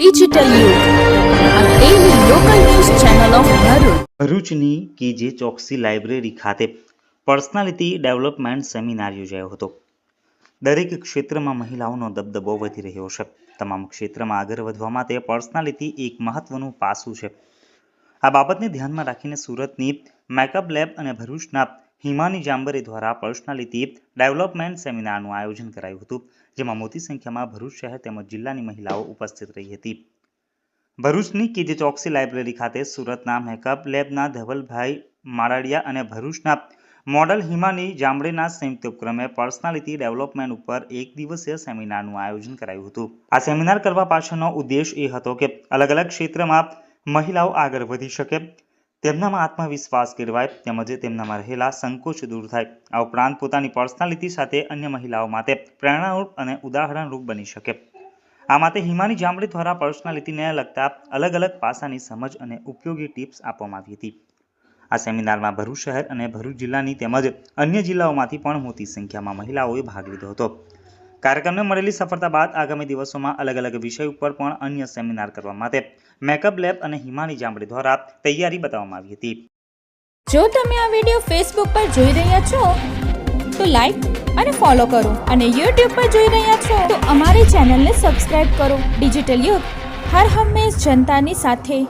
Digital Yug daily local news channel of Bharuch. ભરૂચની K J Choksi library ખાતે personality development seminar યોજાયો હતો. દરેક ક્ષેત્રમાં મહિલાઓનો દબદબો વધી રહ્યો છે. તમામ ક્ષેત્રમાં આગળ વધવા માટે પર્સનાલિટી એક મહત્વનું પાસું છે. આ બાબતને ધ્યાનમાં રાખીને સુરતની મેકઅપ લેબ અને ભરૂચના હિમાની જાંબરે દ્વારા પર્સનાલિટી ડેવલપમેન્ટ સેમિનારનું આયોજન કરાયું હતું, જેમાં મોટી સંખ્યામાં ભરૂચ શહેર તેમજ જિલ્લાની મહિલાઓ ઉપસ્થિત રહી હતી. ભરૂચની કેજે ચોકસી લાઇબ્રેરી ખાતે સુરતના મેકઅપ લેબના ધવલભાઈ માળડિયા અને ભરૂચના મોડલ હિમાની જાંબરેના સંયુક્ત ઉપક્રમે પર્સનાલિટી ડેવલપમેન્ટ ઉપર એક દિવસીય સેમિનારનું આયોજન કરાયું હતું. આ સેમિનાર કરવા પાછળનો ઉદ્દેશ એ હતો કે અલગ અલગ ક્ષેત્રમાં મહિલાઓ આગળ વધી શકે, તેમનામાં આત્મવિશ્વાસ કેળવાય તેમજ તેમનામાં રહેલા સંકોચ દૂર થાય. આ ઉપરાંત પોતાની પર્સનાલિટી સાથે અન્ય મહિલાઓ માટે પ્રેરણારૂપ અને ઉદાહરણરૂપ બની શકે. આ માટે હિમાની જાંબરે દ્વારા પર્સનાલિટીને લગતા અલગ અલગ પાસાની સમજ અને ઉપયોગી ટિપ્સ આપવામાં આવી હતી. આ સેમિનારમાં ભરૂચ શહેર અને ભરૂચ જિલ્લાની તેમજ અન્ય જિલ્લાઓમાંથી પણ મોટી સંખ્યામાં મહિલાઓએ ભાગ લીધો હતો. કાર્યક્રમને મળેલી સફળતા બાદ આગામી દિવસોમાં અલગ અલગ વિષય ઉપર પણ અન્ય સેમિનાર કરવા માટે મેકઅપ લેબ અને હિમાની જાંબરે દ્વારા તૈયારી બતાવવામાં આવી હતી. જો તમે આ વિડીયો ફેસબુક પર જોઈ રહ્યા છો તો લાઈક અને ફોલો કરો, અને યુટ્યુબ પર જોઈ રહ્યા છો તો અમારી ચેનલને સબસ્ક્રાઇબ કરો. ડિજિટલ યુગ હર હંમેશ જનતાની સાથે.